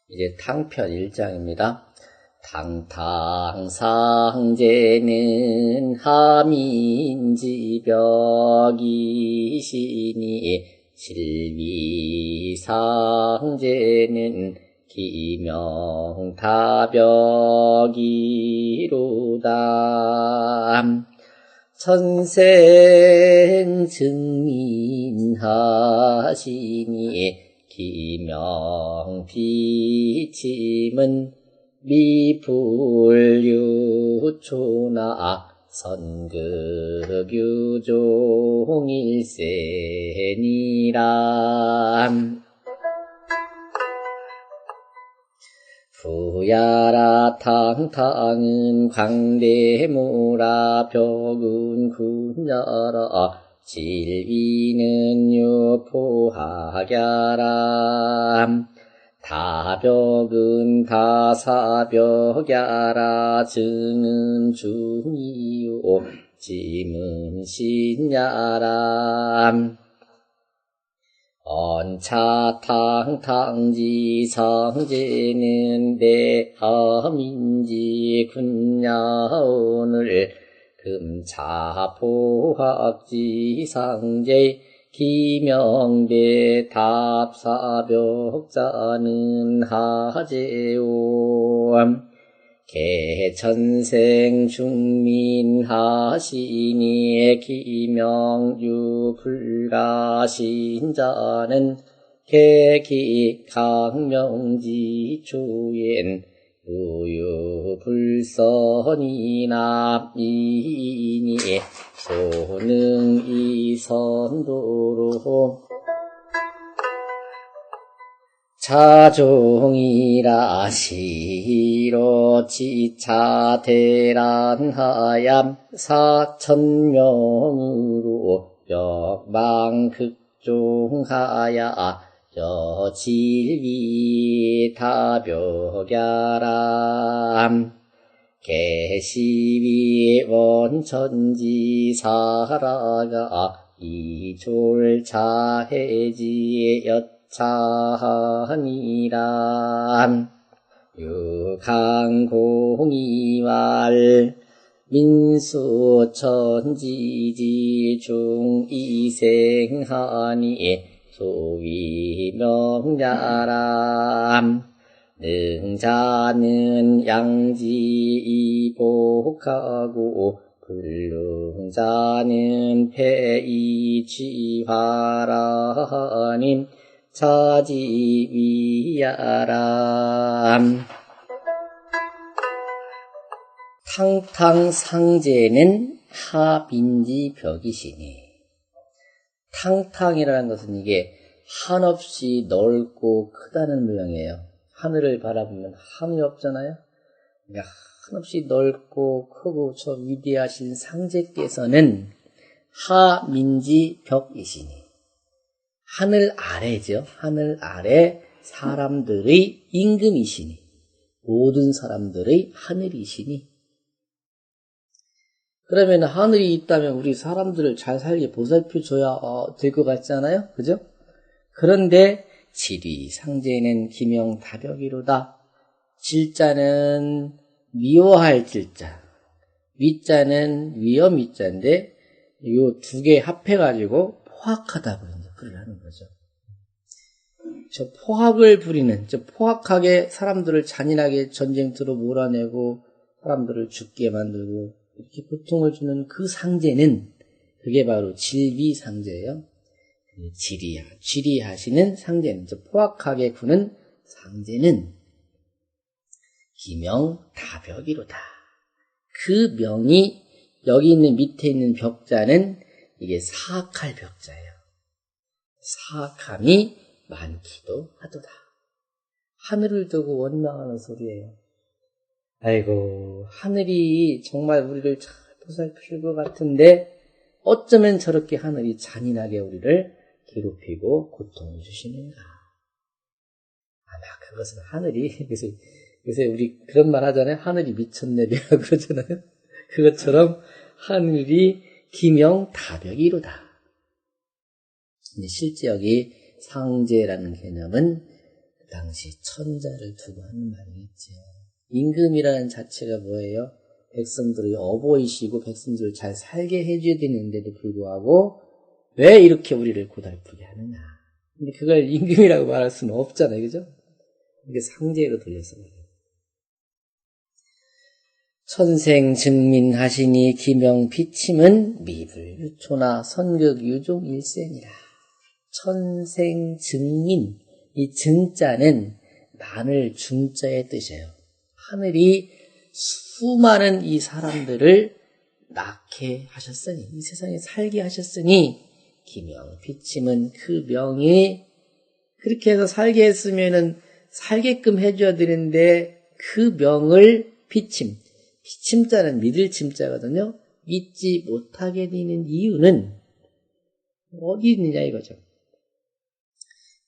이제 탕편 1장입니다. 탕탕상제는 하민지벽이시니 실비상제는 기명타벽이로다. 천생 증인하시니 기명비침은 미불유초나 선극유종일세니라. 부야라 탕탕은 광대무라 벽은 군야라 질비는 유포하갸라. 다벽은 다사벽야라. 증은 중이요 찜은 신야라. 언차탕탕지상제는 대하민지 군야오늘 금차포학지상제 기명대 답사벽자는 하제오. 개천생 중민하시니 기명유불가신자는 개기강명지초엔 우유불선이나 이니 소능이선도로 자종이라 시로지차대란하얌 사천명으로 역망극종하야 여질위 다벽야람. 개시위 원천지사라가 이졸차해지 여차하니라. 유강공이왈 민수천지지 중이생하니 소위명야람. 능자는 양지이복하고 불능자는 폐이취화라님 차지위야람. 탕탕상제는 하빈지벽이시니. 탕탕이라는 것은 이게 한없이 넓고 크다는 모양이에요. 하늘을 바라보면 하늘이 없잖아요. 한없이 넓고 크고 저 위대하신 상제께서는 하민지벽이시니 하늘 아래죠. 하늘 아래 사람들의 임금이시니 모든 사람들의 하늘이시니. 그러면 하늘이 있다면 우리 사람들을 잘 살게 보살펴줘야 될 것 같잖아요. 그죠? 그런데 지리상제는 기명다벽이로다. 질자는 미워할 질자, 위자는 위험 위자인데 이 두 개 합해가지고 포악하다고 이제 풀이를 하는 거죠. 저 포악을 부리는, 저 포악하게 사람들을 잔인하게 전쟁터로 몰아내고 사람들을 죽게 만들고 이렇게 고통을 주는 그 상제는 그게 바로 질비상제예요. 지리하시는 상제는, 포악하게 구는 상제는 기명다벽이로다. 그 명이 여기 있는 밑에 있는 벽자는 이게 사악할 벽자예요. 사악함이 많기도 하도다. 하늘을 두고 원망하는 소리예요. 아이고, 하늘이 정말 우리를 잘 보살필 것 같은데 어쩌면 저렇게 하늘이 잔인하게 우리를 괴롭히고 고통을 주시는가. 아마 그것은 하늘이, 요새 우리 그런 말 하잖아요. 하늘이 미쳤네라고 그러잖아요. 그것처럼 하늘이 기명다벽이로다. 실제 여기 상제라는 개념은 당시 천자를 두고 하는 말이겠죠. 임금이라는 자체가 뭐예요? 백성들의 어버이시고 백성들을 잘 살게 해줘야 되는데도 불구하고 왜 이렇게 우리를 고달프게 하느냐. 근데 그걸 임금이라고 말할 수는 없잖아요. 그죠? 이게 상제로 돌려서 말해요. 천생 증민하시니 기명 비침은 미불유초나 선극유종 일생이라. 천생 증민, 이 증자는 마늘 중자의 뜻이에요. 하늘이 수많은 이 사람들을 낳게 하셨으니, 이 세상에 살게 하셨으니 기명 비침은 그 명이 그렇게 해서 살게 했으면은 살게끔 해줘야 되는데 그 명을 비침자는 믿을 침자거든요. 믿지 못하게 되는 이유는 어디 있느냐 이거죠.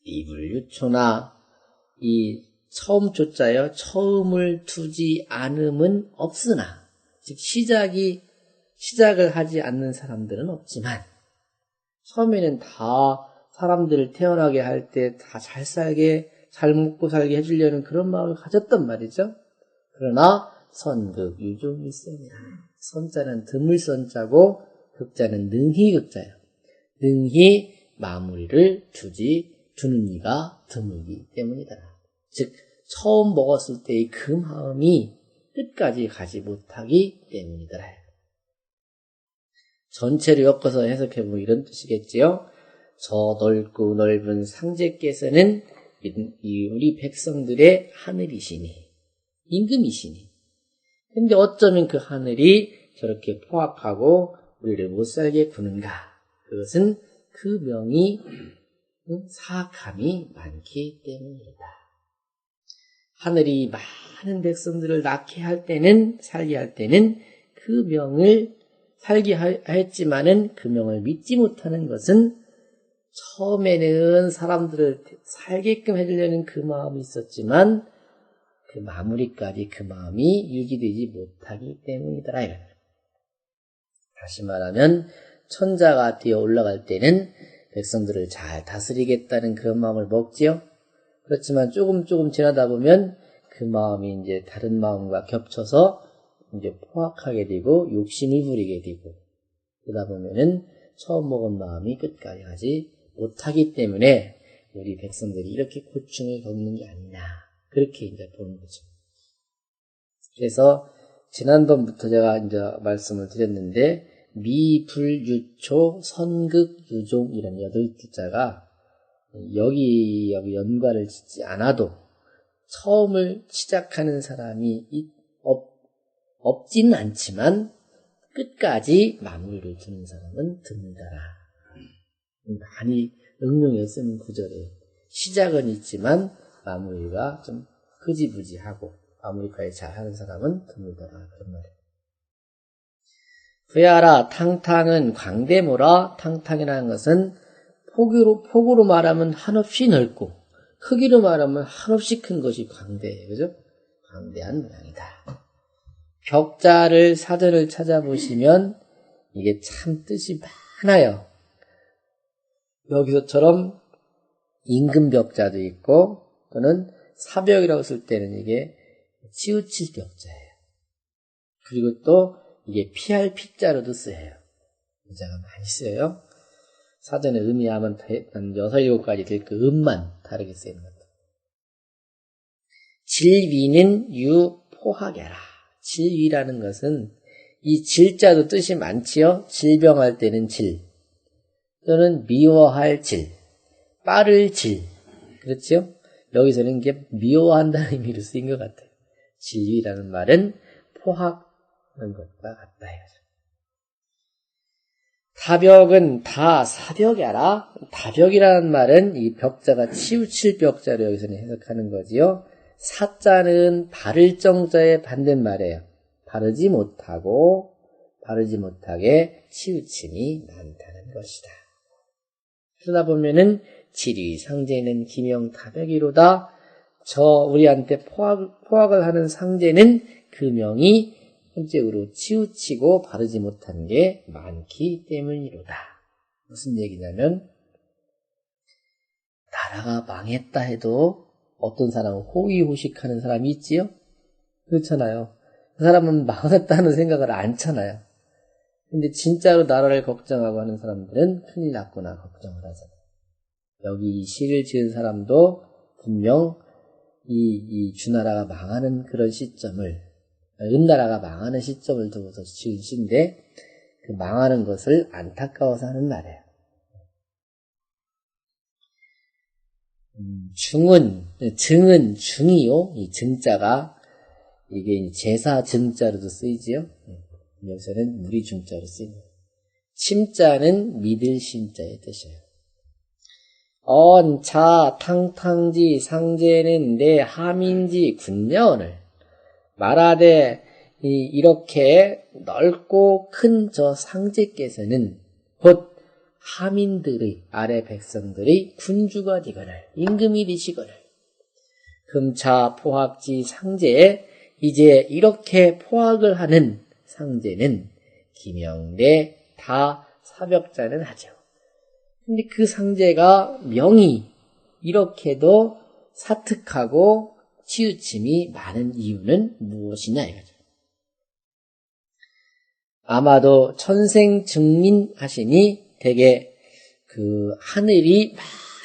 미불유초나 이 처음 조자요. 처음을 두지 않음은 없으나, 즉 시작을 하지 않는 사람들은 없지만 처음에는 다 사람들을 태어나게 할 때 다 잘 살게 잘 먹고 살게 해주려는 그런 마음을 가졌단 말이죠. 그러나 선극유종일생이라. 선자는 드물선자고 극자는 능희극자예요. 능히 마무리를 두는 이가 드물기 때문이다. 즉 처음 먹었을 때의 그 마음이 끝까지 가지 못하기 때문이다. 전체를 엮어서 해석해보면 이런 뜻이겠지요. 저 넓고 넓은 상제께서는 우리 백성들의 하늘이시니, 임금이시니. 근데 어쩌면 그 하늘이 저렇게 포악하고 우리를 못살게 구는가? 그것은 그 명이 사악함이 많기 때문이다. 하늘이 많은 백성들을 낳게 할 때는, 살게 할 때는 그 명을 살게 했지만은 그 명을 믿지 못하는 것은 처음에는 사람들을 살게끔 해주려는 그 마음이 있었지만 그 마무리까지 그 마음이 유지되지 못하기 때문이더라. 다시 말하면 천자가 되어 올라갈 때는 백성들을 잘 다스리겠다는 그런 마음을 먹지요. 그렇지만 조금 지나다 보면 그 마음이 이제 다른 마음과 겹쳐서 이제 포악하게 되고 욕심을 부리게 되고, 그러다 보면은 처음 먹은 마음이 끝까지 가지 못하기 때문에 우리 백성들이 이렇게 고충을 겪는 게 아니냐, 그렇게 이제 보는 거죠. 그래서 지난번부터 제가 이제 말씀을 드렸는데 미불유초 선극유종 이런 8글자가 여기 연관을 짓지 않아도 처음을 시작하는 사람이 없지는 않지만 끝까지 마무리를 두는 사람은 드물더라. 많이 응용해 쓰는 구절이에요. 시작은 있지만 마무리가 좀 흐지부지하고 마무리까지 잘하는 사람은 드물더라. 그런 말이에요. 부야라 탕탕은 광대모라. 탕탕이라는 것은 폭으로 말하면 한없이 넓고 크기로 말하면 한없이 큰 것이 광대예요. 그죠? 광대한 모양이다. 벽자를 사전을 찾아보시면 이게 참 뜻이 많아요. 여기서처럼 임금벽자도 있고 또는 사벽이라고 쓸 때는 이게 치우칠 벽자예요. 그리고 또 이게 피할 피자로도 쓰여요. 문자가 많이 쓰여요. 사전에 의미하면 한 6, 7가지 될 그 음만 다르게 쓰이는 것도. 질위는 유포하게라. 질위라는 것은 이 질자도 뜻이 많지요. 질병할 때는 질, 또는 미워할 질, 빠를 질, 그렇죠? 여기서는 이게 미워한다는 의미로 쓰인 것 같아요. 질위라는 말은 포악하는 것과 같다 해가지고. 다벽은 다 사벽이라. 다벽이라는 말은 이 벽자가 치우칠 벽자로 여기서는 해석하는 거지요. 사자는 바를 정자의 반대말이에요. 바르지 못하게 치우침이 많다는 것이다. 그러다 보면은 지리 상제는 기명다벽이로다. 우리한테 포악을 하는 상제는 그 명이 현재으로 치우치고 바르지 못한 게 많기 때문이로다. 무슨 얘기냐면 나라가 망했다 해도 어떤 사람은 호의호식하는 사람이 있지요? 그렇잖아요. 그 사람은 망했다는 생각을 안 잖아요. 근데 진짜로 나라를 걱정하고 하는 사람들은 큰일 났구나 걱정을 하잖아요. 여기 이 시를 지은 사람도 분명 이 주나라가 망하는 그런 시점을, 은나라가 망하는 시점을 두고서 지은 시인데 그 망하는 것을 안타까워서 하는 말이에요. 증은 중이요. 이 증자가 이게 제사 증자로도 쓰이지요. 여기서는 무리 중자로 쓰입니다. 심자는 믿을 심자의 뜻이에요. 자 탕탕지 상제는 내 함인지 군녀언을 말하되 이렇게 넓고 큰 저 상제께서는 곧 하민들의 아래 백성들의 군주가 되거늘 임금이 되시거늘 금차 포학지 상제에 이제 이렇게 포학을 하는 상제는 기명내 다 사벽자는 하죠. 근데 그 상제가 명이 이렇게도 사특하고 치우침이 많은 이유는 무엇이냐 이거죠. 아마도 천생증민하시니 되게 그 하늘이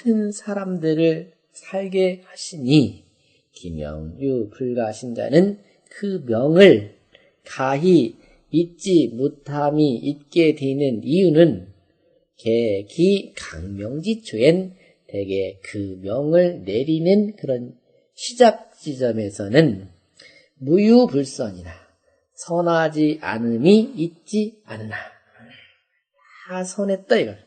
많은 사람들을 살게 하시니 기명유 불가신자는 그 명을 가히 잊지 못함이 있게 되는 이유는 개기 강명지초엔 대개 그 명을 내리는 그런 시작 지점에서는 무유불선이나 선하지 않음이 있지 않으나 다 선했다 이걸.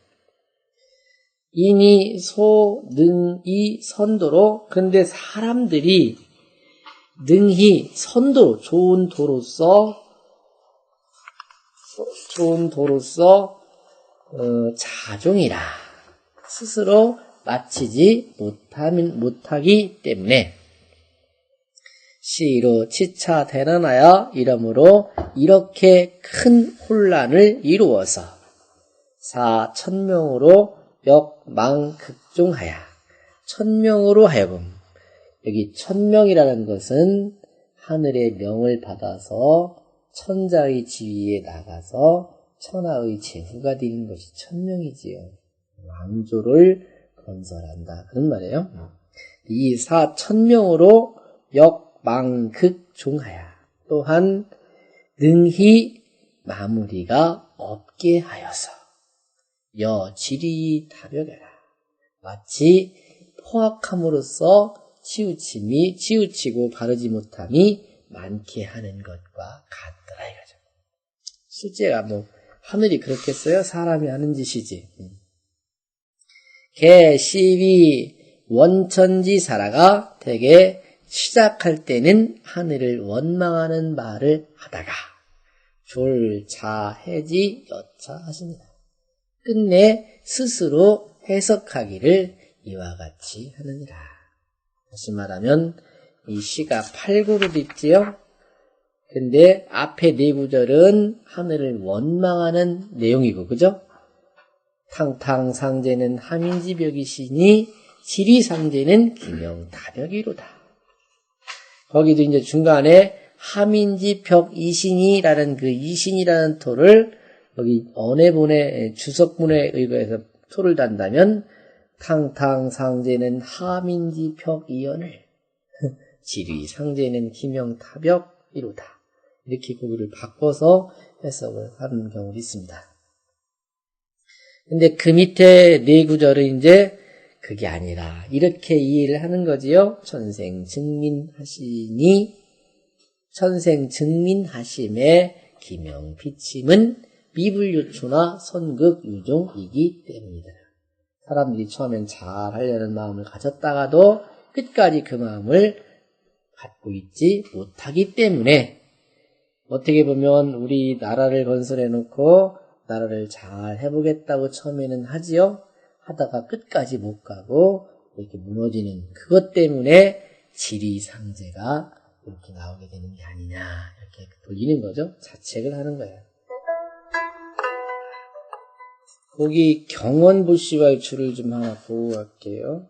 이니 소능이 선도로 근데 사람들이 능히 선도 좋은 도로서 자종이라 스스로 마치지 못하기 때문에 시로 치차 대난하여 이러므로 이렇게 큰 혼란을 이루어서 천명으로 역망극종하여 천명으로 하여금 여기 천명이라는 것은 하늘의 명을 받아서 천자의 지위에 나가서 천하의 제후가 되는 것이 천명이지요. 왕조를 건설한다. 그런 말이에요. 이 천명으로 역망극종하여 또한 능히 마무리가 없게 하여서 여지리 타벽해라. 마치 포악함으로써 치우치고 바르지 못함이 많게 하는 것과 같더라 이거죠. 실제가 하늘이 그렇겠어요? 사람이 하는 짓이지. 개시위 원천지사라가 되게 시작할 때는 하늘을 원망하는 말을 하다가 졸자해지 여차하십니다. 끝내 스스로 해석하기를 이와 같이 하느니라. 다시 말하면 이 시가 8구로 있지요. 근데 앞에 4구절은 하늘을 원망하는 내용이고, 그죠? 탕탕상제는 함인지벽이시니 지리상제는 기명다벽이로다. 거기도 이제 중간에 함인지벽이시니라는 그 이신이라는 토를 여기 언해본의 주석문에 의거해서 토를 단다면 탕탕상제는 함인지벽이연을 지리상제는 기명타벽이로다. 이렇게 고기를 바꿔서 해석을 하는 경우도 있습니다. 근데 그 밑에 4구절은 이제 그게 아니라 이렇게 이해를 하는 거지요. 천생증민하심의 기명비침은 미불요초나 선극유종이기 때문이다. 사람들이 처음엔 잘 하려는 마음을 가졌다가도 끝까지 그 마음을 갖고 있지 못하기 때문에 어떻게 보면 우리 나라를 건설해 놓고 나라를 잘 해보겠다고 처음에는 하지요. 하다가 끝까지 못 가고 이렇게 무너지는 그것 때문에 지리상제가 이렇게 나오게 되는 게 아니냐 이렇게 돌리는 거죠. 자책을 하는 거예요. 거기 경원부시와의 줄을 좀 하나 보고 갈게요.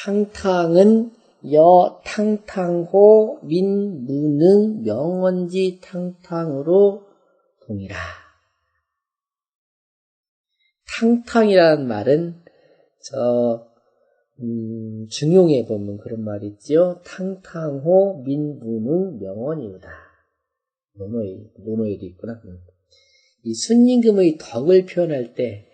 탕탕은 여 탕탕호 민 무능 명언지 탕탕으로 동이라. 탕탕이라는 말은 중용에 보면 그런 말이 있지요. 탕탕호 민 무능 명언이로다. 논어에도 있구나. 이 순임금의 덕을 표현할 때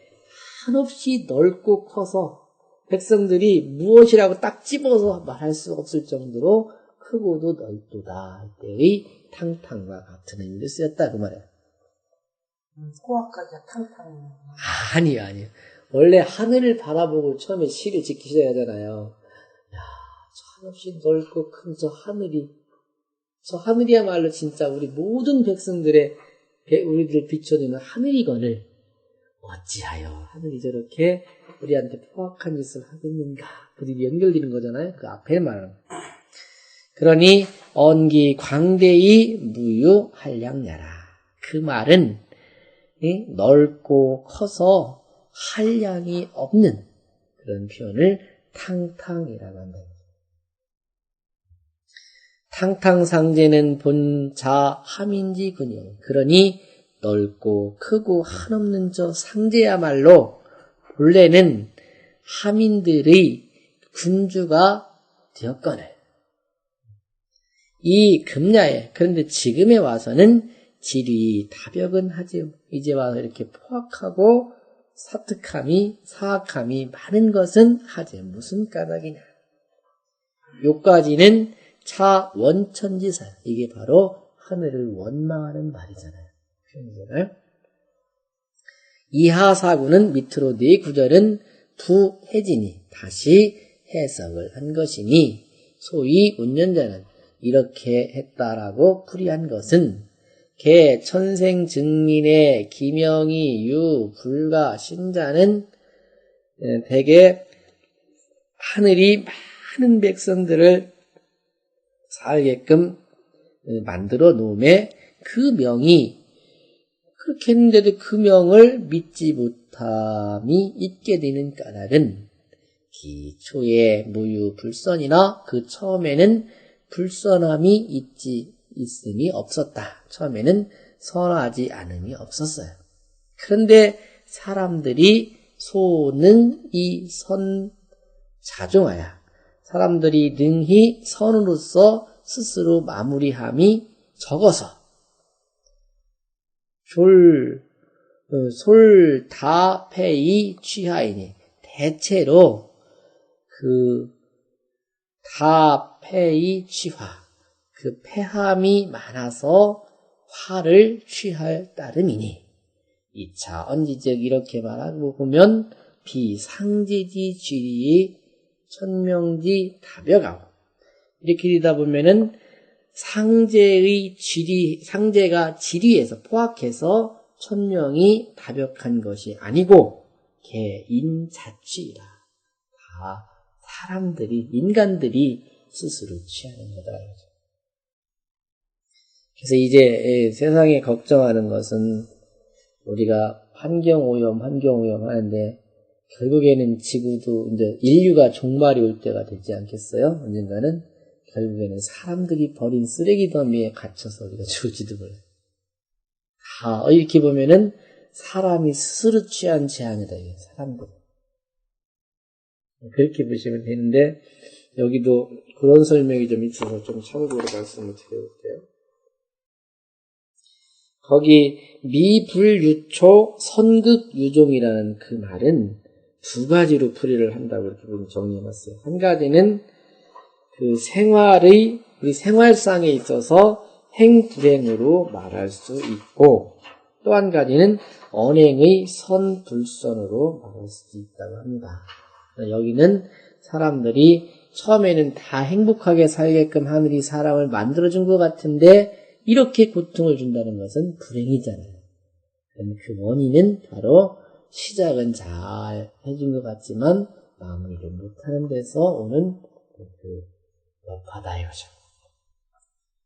한없이 넓고 커서 백성들이 무엇이라고 딱 집어서 말할 수 없을 정도로 크고도 넓도다 할 때의 탕탕과 같은 의미로 쓰였다 그 말이에요. 포악하게 탕탕. 아니요. 원래 하늘을 바라보고 처음에 시를 짓기 시작하잖아요. 야, 저 한없이 넓고 큰 저 하늘이야말로 진짜 우리 모든 백성들의 우리들 비춰주는 하늘이거늘 어찌하여 하늘이 저렇게 우리한테 포악한 짓을 하겠는가. 그들이 연결되는 거잖아요. 그 앞에 말은. 그러니 언기 광대히 무유 한량야라. 그 말은 넓고 커서 한량이 없는 그런 표현을 탕탕이라고 한다. 탕탕상제는 본자 함인지 근영. 그러니 넓고 크고 한없는 저 상제야말로 본래는 함인들의 군주가 되었거늘. 이 금야에, 그런데 지금에 와서는 지리 다벽은 하지요. 이제 와서 이렇게 포악하고 사악함이 많은 것은 하지 무슨 까닭이냐. 요까지는 차 원천지사. 이게 바로 하늘을 원망하는 말이잖아요. 표현이잖아요. 이하사구는 밑으로 네 구절은 부해지니 다시 해석을 한 것이니 소위 운전자는 이렇게 했다라고 풀이한 것은 개 천생 증민의 기명이 유 불가 신자는 대개 하늘이 많은 백성들을 살게끔 만들어 놓음에 그 명이 그렇게 했는데도 그 명을 믿지 못함이 있게 되는 까닭은 기초의 무유 불선이나 그 처음에는 불선함이 있음이 없었다. 처음에는 선하지 않음이 없었어요. 그런데 사람들이 소능이 선 자중하야 사람들이 능히 선으로서 스스로 마무리함이 적어서 솔다패이 취하이니 대체로 그 다패이 취화 그 패함이 많아서 화를 취할 따름이니 2차 언지적 이렇게 말하고 보면 비상제지 쥐리 천명지 다벽하고 이렇게 되다 보면은 상제가 지리에서 포악해서 천명이 다벽한 것이 아니고 개인 자취이라. 다 사람들이, 인간들이 스스로 취하는 거다. 그래서 이제 세상에 걱정하는 것은 우리가 환경오염 하는데 결국에는 지구도 이제 인류가 종말이 올 때가 되지 않겠어요? 언젠가는 결국에는 사람들이 버린 쓰레기 더미에 갇혀서 우리가 죽을지도 몰라요. 다 이렇게 보면은 사람이 스스로 취한 재앙이다. 사람들. 그렇게 보시면 되는데 여기도 그런 설명이 좀 있어서 좀 참고로 말씀을 드려볼게요. 거기 미불유초 선극유종이라는 그 말은 두 가지로 풀이를 한다고 이렇게 정리해봤어요. 한 가지는 그 우리 생활상에 있어서 행불행으로 말할 수 있고 또 한 가지는 언행의 선불선으로 말할 수도 있다고 합니다. 여기는 사람들이 처음에는 다 행복하게 살게끔 하늘이 사람을 만들어준 것 같은데 이렇게 고통을 준다는 것은 불행이잖아요. 그 원인은 바로 시작은 잘 해준 것 같지만 마무리를 못하는 데서 오는 바다요.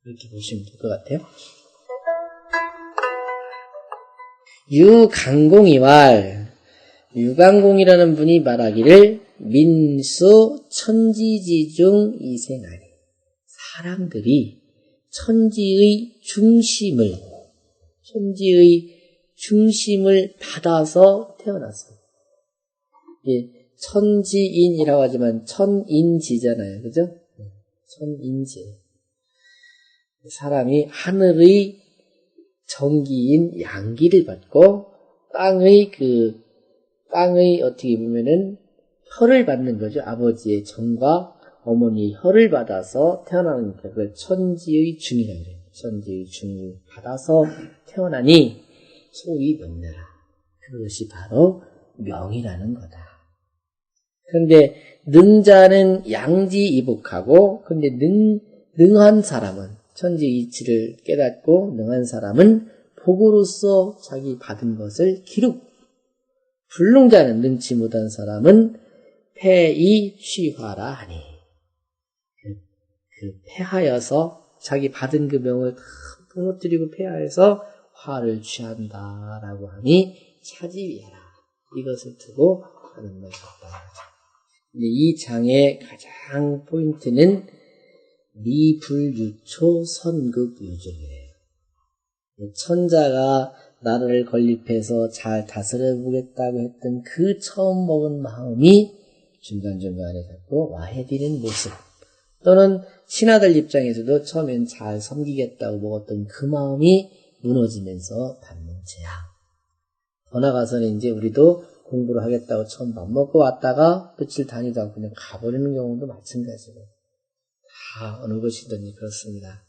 이렇게 보시면 될 것 같아요. 유강공이왈 유강공이라는 분이 말하기를 민수 천지지중 이생하니. 사람들이 천지의 중심을 받아서 태어났습니다. 예, 천지인이라고 하지만 천인지잖아요. 그죠? 천인지. 사람이 하늘의 정기인 양기를 받고 땅의 어떻게 보면은 혈을 받는 거죠. 아버지의 정과 어머니의 혈을 받아서 태어나는 게 그걸 천지의 중이라고 해요. 천지의 중을 받아서 태어나니 소위 명나라. 그것이 바로 명이라는 거다. 그런데 능자는 양지이복하고, 근데 능한 사람은 천지의 이치를 깨닫고 능한 사람은 복으로서 자기 받은 것을 기록. 불능자는 능치 못한 사람은 패이 취화라 하니. 패하여서 자기 받은 그 명을 다 무너뜨리고 패하여서 화를 취한다라고 하니 차지위하라. 이것을 두고 하는 것이 없다. 이 장의 가장 포인트는 미불유초 선극유종이에요. 천자가 나라를 건립해서 잘 다스려보겠다고 했던 그 처음 먹은 마음이 중간중간에 자꾸 와해되는 모습, 또는 신하들 입장에서도 처음엔 잘 섬기겠다고 먹었던 그 마음이 무너지면서 받는 재앙. 더 나가서는 이제 우리도 공부를 하겠다고 처음 밥 먹고 왔다가 며칠 다니다가 그냥 가버리는 경우도 마찬가지고, 다 어느 것이든지 그렇습니다.